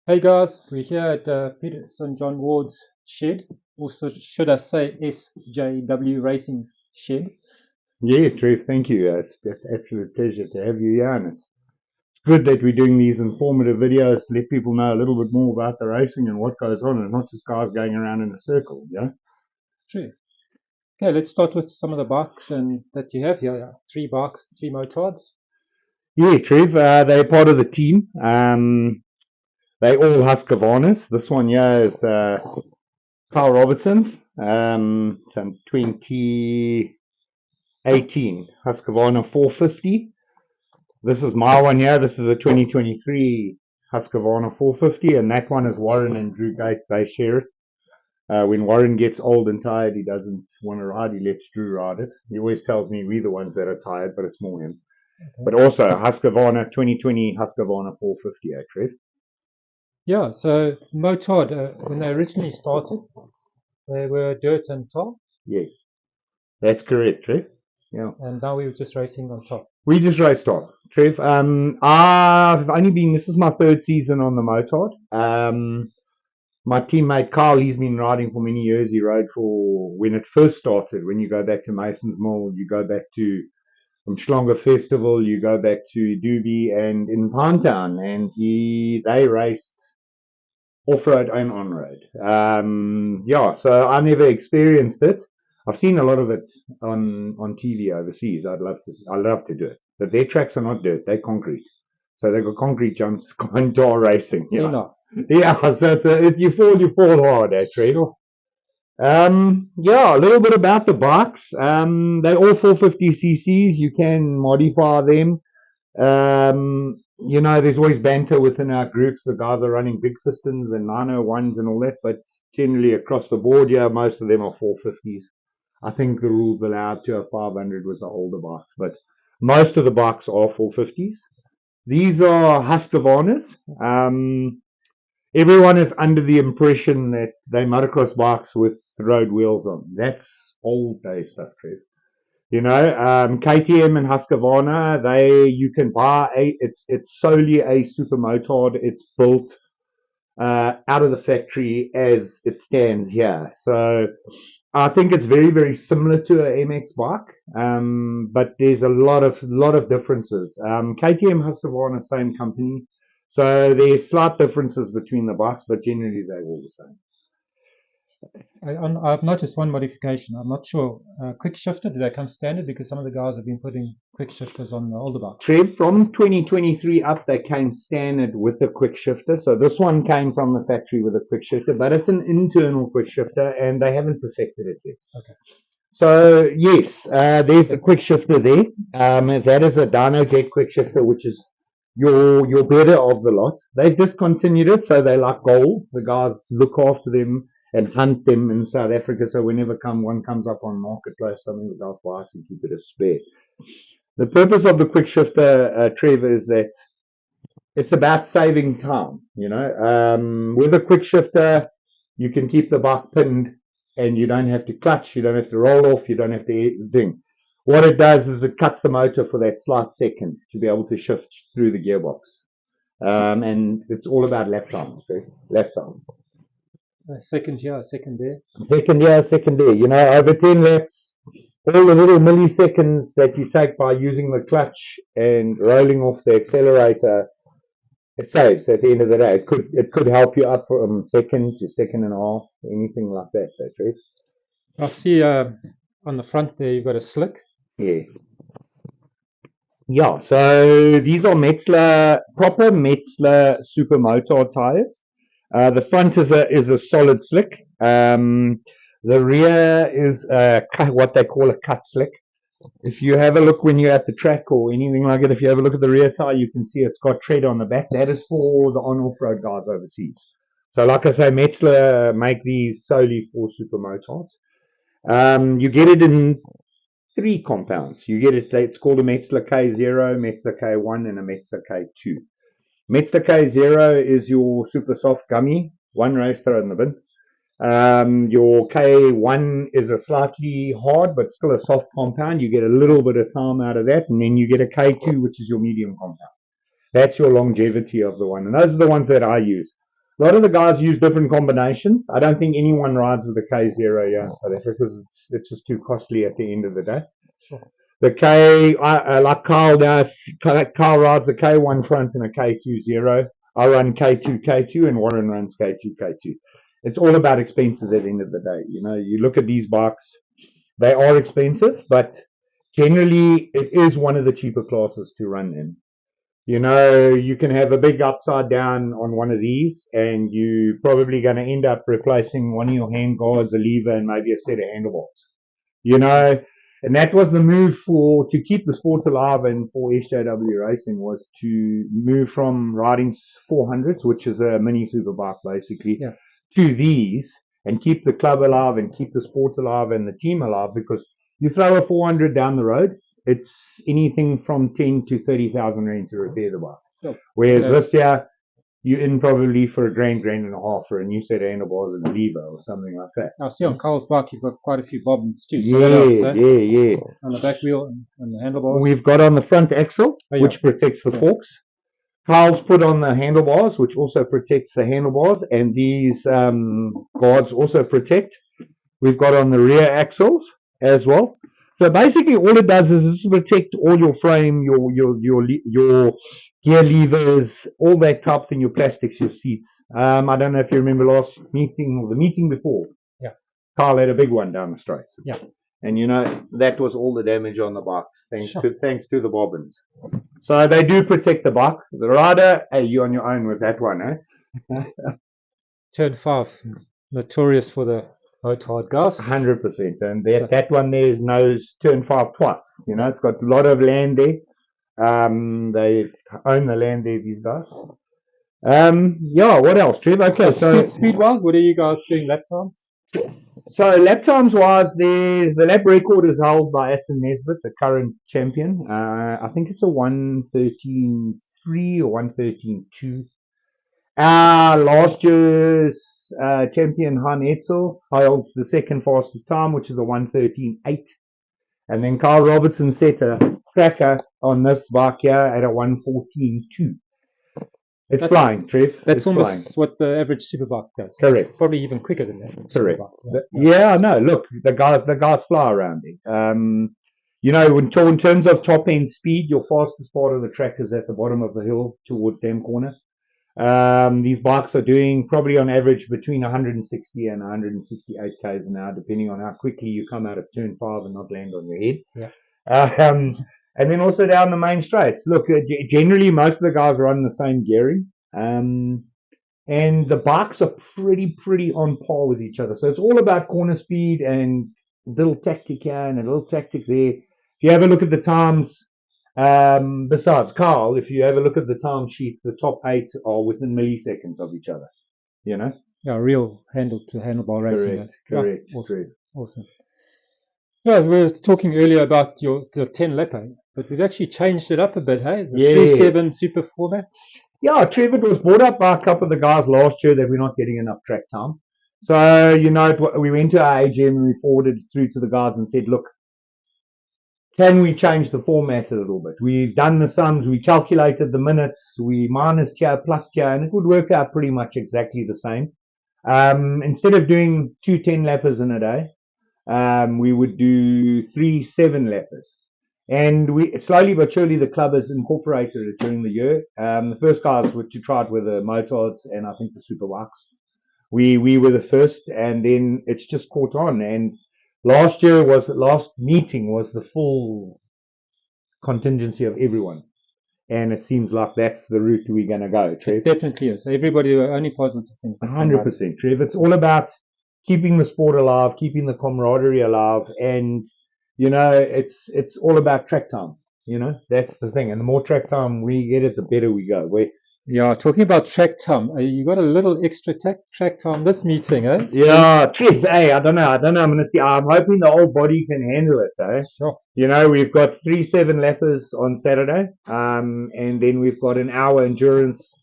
Hey guys, we're here at Peterson John Ward's shed, also should I say SJW Racing Shed. Yeah, Trev, thank you. It's an absolute pleasure to have you here, and it's good that we're doing these informative videos to let people know a little bit more about the racing and what goes on, and not just guys going around in a circle. Yeah. True. Okay, let's start with some of the bikes and that you have here. Yeah. Three bikes, three motards. Yeah, Trev, they're part of the team. They all Husqvarnas. This one here is Carl Robertson's. It's a 2018 Husqvarna 450. This is my one here. This is a 2023 Husqvarna 450, and that one is Warren and Drew Gates. They share it. When Warren gets old and tired, he doesn't want to ride. He lets Drew ride it. He always tells me we're the ones that are tired, but it's more him. Okay. But also Husqvarna 2020 Husqvarna 450, Trev. Yeah, so motard, when they originally started, they were dirt and tar, Yes, that's correct, Trev. Yeah. and now we're just racing on top. We just raced on, Trev. I've only been, this is my third season on the motard. My teammate Carl, he's been riding for many years. He rode for when it first started. When you go back to Mason's Mill, you go back to Schlonger Festival, you go back to Doobie and in Poundtown, and they raced off road and on road. Yeah, so I never experienced it. I've seen a lot of it on TV overseas. I'd love to do it, but their tracks are not dirt; they're concrete. So they've got concrete jumps, going tar racing. You Yeah, know, yeah. So if you fall hard, actually. sure. Yeah, a little bit about the bikes. They're all 450 cc's. You can modify them. There's always banter within our groups. The guys are running big pistons and 901s and all that, but generally across the board, yeah, most of them are 450s. I think the rules allow up to a 500 with the older bikes, but most of the bikes are 450s. These are Husqvarnas. Everyone is under the impression that they motocross bikes with road wheels on. That's old day stuff, Trev. KTM and Husqvarna, you can buy it's solely a super motard. It's built out of the factory as it stands here. So I think it's very, very similar to a MX bike, but there's a lot of differences. KTM, Husqvarna, same company, so there's slight differences between the bikes, but generally they're all the same. I've noticed one modification. I'm not sure. Quick shifter, did they come standard? Because some of the guys have been putting quick shifters on the older bikes. Trev, from 2023 up, they came standard with a quick shifter. So this one came from the factory with a quick shifter, but it's an internal quick shifter, and they haven't perfected it yet. Okay. So yes, there's the quick shifter there. That is a Dynojet quick shifter, which is your better of the lot. They've discontinued it, so they like gold. The guys look after them and hunt them in South Africa. So whenever one comes up on marketplace, something the guys buy and keep it as spare. The purpose of the quick shifter, Trevor, is that it's about saving time. With a quick shifter, you can keep the bike pinned, and you don't have to clutch, you don't have to roll off, you don't have to ding. What it does is it cuts the motor for that slight second to be able to shift through the gearbox. And it's all about lap times, right? Lap times. Second here, second there. Second there. Over 10 laps, all the little milliseconds that you take by using the clutch and rolling off the accelerator, it saves at the end of the day. It could help you up from second to second and a half, anything like that. That's right. I see on the front there you've got a slick. Yeah. Yeah, so these are proper Metzler super motard tires. The front is a solid slick. The rear is what they call a cut slick. If you have a look when you're at the track or anything like it, if you have a look at the rear tire, you can see it's got tread on the back. That is for the on-off-road guys overseas. So like I say, Metzler make these solely for super motards. You get it in 3 compounds. You get it, it's called a Metzler K0, Metzler K1, and a Metzler K2. Metzler K0 is your super soft gummy, one race throw in the bin. Your K1 is a slightly hard but still a soft compound. You get a little bit of time out of that, and then you get a K2, which is your medium compound. That's your longevity of the one, and those are the ones that I use. A lot of the guys use different combinations. I don't think anyone rides with the K0 here in South Africa because it's just too costly at the end of the day. Sure. The K, like Carl now, Carl rides a K1 front and a K20. I run K2, and Warren runs K2. It's all about expenses at the end of the day. You know, you look at these bikes, they are expensive, but generally it is one of the cheaper classes to run in. You know, you can have a big upside down on one of these, and you're probably going to end up replacing one of your hand guards, a lever, and maybe a set of handlebars. You know, and that was the move to keep the sport alive and for SJW Racing was to move from riding 400s, which is a mini superbike basically, to these and keep the club alive and keep the sport alive and the team alive, because you throw a 400 down the road, it's anything from 10 to 30,000 rand to repair the bike. Whereas this year, you're in probably for a grand and a half for a new set of handlebars and a lever or something like that. I see on Carl's bike you've got quite a few bobbins too. So yeah. On the back wheel and the handlebars. We've got on the front axle, which protects the forks. Carl's put on the handlebars, which also protects the handlebars, and these guards also protect. We've got on the rear axles as well. So basically, all it does is protect all your frame, your gear levers, all that type thing, your plastics, your seats. I don't know if you remember last meeting or the meeting before. Yeah. Carl had a big one down the straight. Yeah. And you know that was all the damage on the bikes, thanks to the bobbins. So they do protect the bike. The rider, hey, you're on your own with that one, eh? Turn 5, notorious for the hard gas. 100%, and that one there knows turn 5 twice. You know, it's got a lot of land there. They own the land there, these guys. Yeah, what else, Trev? Okay, so speed-wise, what are you guys doing lap times? So lap times wise, the lap record is held by Aston Nesbitt, the current champion. I think it's a 1:13.3 or 1:13.2. Last year's champion Han Etzel held the second fastest time, which is a 1:13.8. And then Carl Robertson set a cracker on this bike here at a 1:14.2. That's flying, Trev. That's almost what the average superbike does. Correct. It's probably even quicker than that. Correct. Yeah, no, look, the guys fly around it. You know, in terms of top end speed, your fastest part of the track is at the bottom of the hill towards Dam Corner. These bikes are doing probably on average between 160 and 168 k's an hour, depending on how quickly you come out of turn 5 and not land on your head. Yeah. And then also down the main straights. Look, generally most of the guys run the same gearing. And the bikes are pretty on par with each other. So it's all about corner speed and a little tactic here and a little tactic there. If you have a look at the times, besides Carl, if you have a look at the time sheet, the top 8 are within milliseconds of each other. You know? Yeah, real handle-to-handlebar racing. Correct. Awesome. Yeah, we were talking earlier about the 10 lapper, but we've actually changed it up a bit, hey? The 3-7 super format. Yeah, Trevor, it was brought up by a couple of the guys last year that we're not getting enough track time. So, you know, we went to our AGM and we forwarded it through to the guys and said, look, can we change the format a little bit? We've done the sums, we calculated the minutes, we minus chair, plus chair, and it would work out pretty much exactly the same. Instead of doing 2 10-lappers in a day, we would do 3 7-lappers. And we slowly but surely the club has incorporated it during the year. The first guys were to try it with the motards and I think the super bikes. We were the first, and then it's just caught on. And last meeting was the full contingency of everyone. And it seems like that's the route we're going to go, Trev. It definitely is. Everybody, only positive things. 100%, Trev. It's all about keeping the sport alive, keeping the camaraderie alive, and you know, it's all about track time. You know, that's the thing. And the more track time we get it, the better we go. Yeah, talking about track time, you got a little extra track time this meeting, eh? Yeah, Trev, hey, I don't know. I'm going to see. I'm hoping the old body can handle it, eh? Sure. You know, we've got 3 7-lappers on Saturday, and then we've got an hour endurance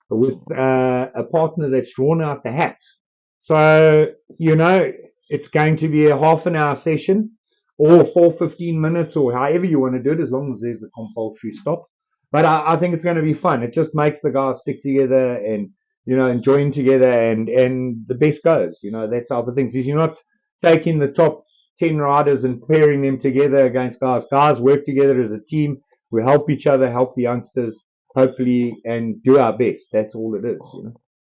with a partner that's drawn out the hat. So, you know, it's going to be a half an hour session or 15 minutes or however you want to do it, as long as there's a compulsory stop. But I think it's going to be fun. It just makes the guys stick together and enjoying together, and the best goes, that type of things. Is you're not taking the top 10 riders and pairing them together against guys. Guys work together as a team. We help each other, help the youngsters, hopefully, and do our best. That's all it is,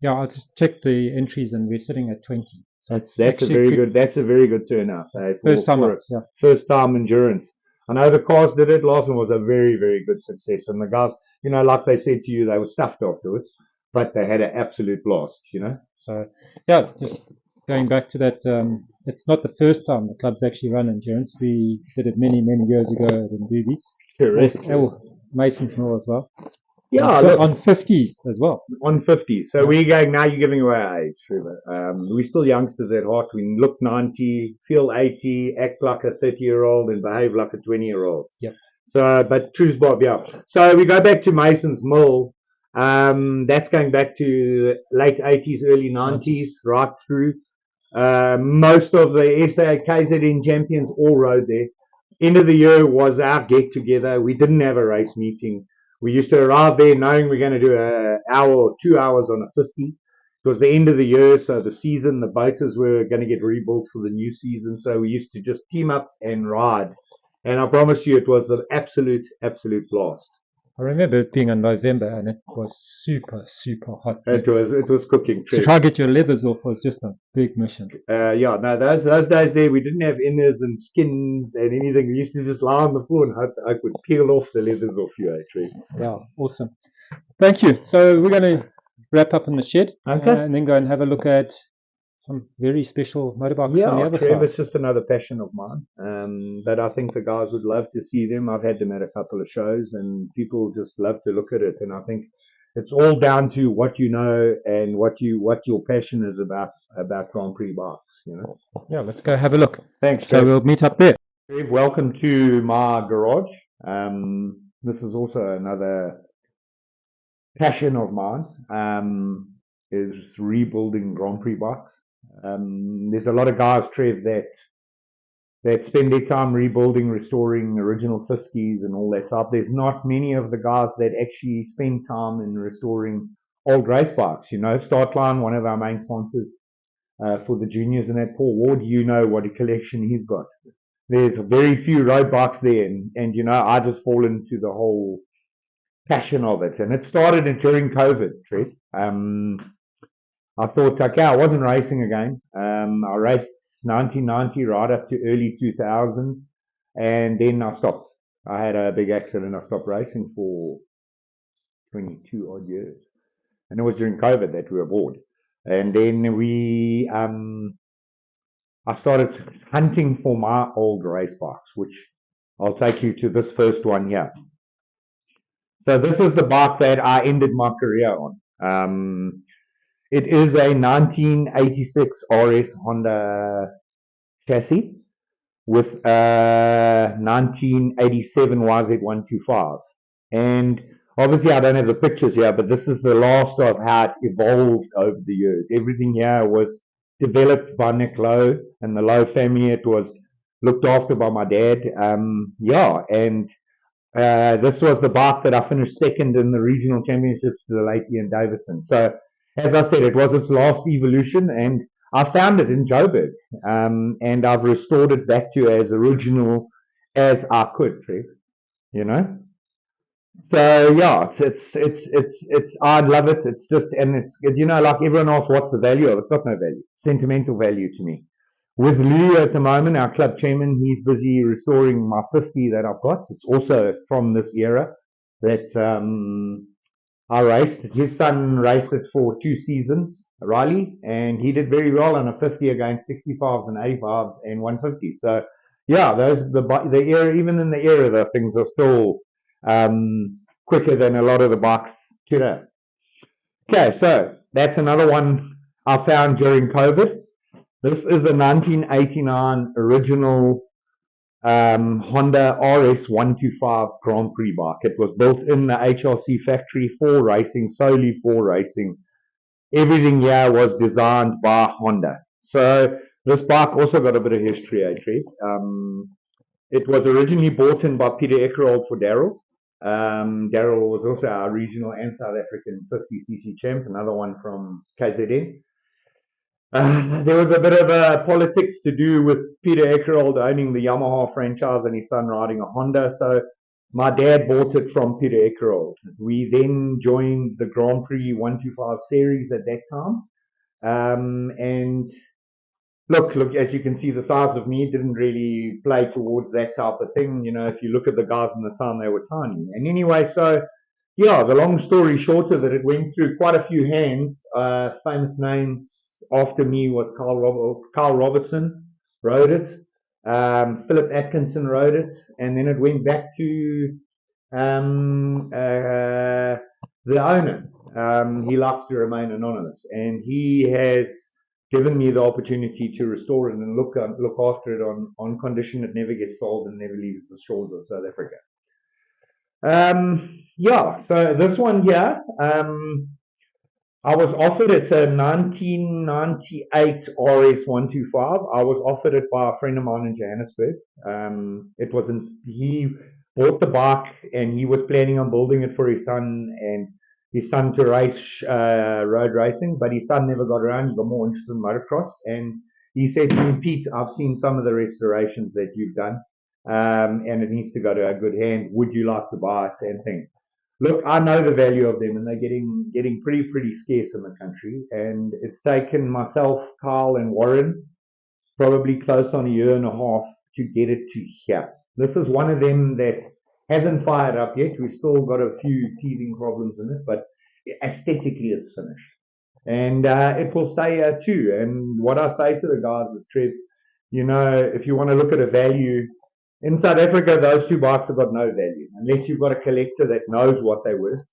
Yeah, I just checked the entries and we're sitting at 20. So that's a very good. That's a very good turnout. First time out, yeah. First time endurance. I know the cars did it. Last one was a very, very good success, and the guys, like they said to you, they were stuffed afterwards, but they had an absolute blast. So yeah, just going back to that, it's not the first time the club's actually run endurance. We did it many, many years ago at Mbubi. Correct. Mason's Mill as well. Yeah, on 50s as well. On 50s. So we're going, now you're giving away our age, Trevor. We're still youngsters at heart. We look 90, feel 80, act like a 30-year-old, and behave like a 20-year-old. Yep. So, but true's Bob, yeah. So we go back to Mason's Mill. That's going back to late 80s, early 90s, right through. Most of the SA KZN champions all rode there. End of the year was our get together. We didn't have a race meeting. We used to arrive there knowing we're going to do an hour or 2 hours on a 50. It was the end of the year, so the season, the boaters were going to get rebuilt for the new season. So we used to just team up and ride. And I promise you, it was the absolute blast. I remember it being in November and it was super, super hot. It was cooking. To try to get your leathers off was just a big mission. Yeah, no, those days there, we didn't have inners and skins and anything. We used to just lie on the floor and hope I could peel off the leathers off you, actually. Yeah, awesome. Thank you. So we're going to wrap up in the shed, okay, and then go and have a look at some very special motorbikes on the other side. It's just another passion of mine. But I think the guys would love to see them. I've had them at a couple of shows, and people just love to look at it. And I think it's all down to what you know and what your passion is about Grand Prix bikes. Yeah, let's go have a look. Thanks. So we'll meet up there. Welcome to my garage. This is also another passion of mine. Is rebuilding Grand Prix bikes. There's a lot of guys, Trev, that spend their time rebuilding, restoring original 50s and all that type. There's not many of the guys that actually spend time in restoring old race bikes. Startline, one of our main sponsors for the juniors, and that Paul Ward, what a collection he's got. There's very few road bikes there, and I just fall into the whole passion of it. And it started during COVID, Trev. I thought, okay, I wasn't racing again. I raced 1990 right up to early 2000, and then I stopped. I had a big accident. I stopped racing for 22 odd years, and it was during COVID that we were bored. And then I started hunting for my old race bikes, which I'll take you to this first one here. So this is the bike that I ended my career on. It is a 1986 RS Honda chassis with a 1987 YZ125. And obviously I don't have the pictures here, but this is the last of how it evolved over the years. Everything here was developed by Nick Lowe and the Lowe family. It was looked after by my dad. This was the bike that I finished second in the regional championships to the late Ian Davidson. So, as I said, it was its last evolution, and I found it in Joburg, and I've restored it back to as original as I could, Trev. So yeah, it's I love it. It's just, and it's like everyone else, what's the value of it? It's got no value, sentimental value to me. With Lou at the moment, our club chairman, he's busy restoring my 50 that I've got. It's also from this era that I raced. His son raced it for 2 seasons, Riley, and he did very well on a 50 against 65s and 85s and 150. So, yeah, the era, even in the era, the things are still quicker than a lot of the bikes today. Okay, so that's another one I found during COVID. This is a 1989 original Honda RS125 Grand Prix bike. It was built in the HRC factory for racing, solely for racing. Everything here was designed by Honda. So this bike also got a bit of history, Trev. It was originally bought in by Peter Eckerhold for Darrell. Daryl was also our regional and South African 50cc champ, another one from KZN. There was a bit of politics to do with Peter Eckerold owning the Yamaha franchise and his son riding a Honda. So my dad bought it from Peter Eckerold. We then joined the Grand Prix 125 series at that time. And look, as you can see, the size of me didn't really play towards that type of thing. You know, if you look at the guys in the time, they were tiny. And anyway, so yeah, the long story short of it, it went through quite a few hands. Famous names after me was Carl Robertson rode it. Philip Atkinson rode it. And then it went back to the owner. He likes to remain anonymous. And he has given me the opportunity to restore it and look after it on condition it never gets sold and never leaves the shores of South Africa. Yeah, so this one here, I was offered, it's a 1998 RS125. I was offered it by a friend of mine in Johannesburg. He bought the bike and he was planning on building it for his son and his son to race road racing, but his son never got around. He got more interested in motocross. And he said to me, Pete, I've seen some of the restorations that you've done. And it needs to go to a good hand. Would you like to buy it? And thing. Look, I know the value of them, and they're getting pretty scarce in the country. And it's taken myself, Carl, and Warren probably close on a year and a half to get it to here. This is one of them that hasn't fired up yet. We've still got a few teething problems in it, but aesthetically it's finished. And it will stay here too. And what I say to the guys is, Trev, you know, if you want to look at a value, in South Africa, those two bikes have got no value unless you've got a collector that knows what they're worth.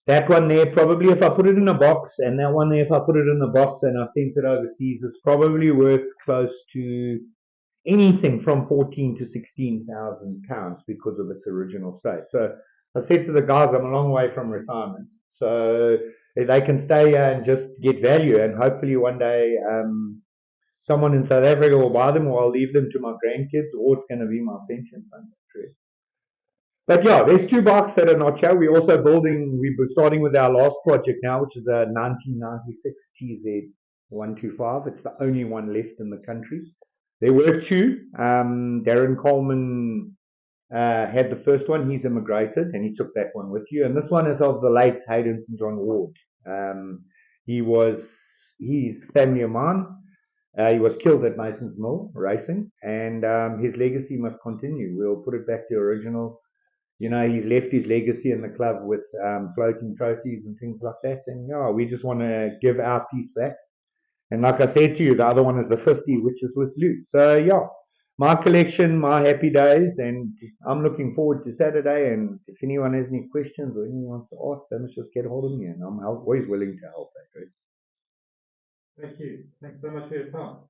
That one there, probably if I put it in a box, and that one there, if I put it in a box and I sent it overseas, is probably worth close to anything from 14 to 16,000 pounds because of its original state. So I said to the guys, I'm a long way from retirement, so they can stay here and just get value, and hopefully one day someone in South Africa will buy them, or I'll leave them to my grandkids, or it's going to be my pension fund. But yeah, there's two bikes that are not here. We're starting with our last project now, which is the 1996 TZ125. It's the only one left in the country. There were two. Darren Coleman had the first one. He's immigrated, and he took that one with you. And this one is of the late Hayden St. John Ward. He's family of mine. He was killed at Mason's Mill racing, and his legacy must continue. We'll put it back to original. You know, he's left his legacy in the club with floating trophies and things like that. And yeah, we just want to give our piece back. And like I said to you, the other one is the 50, which is with Luke. So yeah, my collection, my happy days, and I'm looking forward to Saturday. And if anyone has any questions or anyone wants to ask, they must just get hold of me, and I'm always willing to help. Thank you. Thanks so much for your time.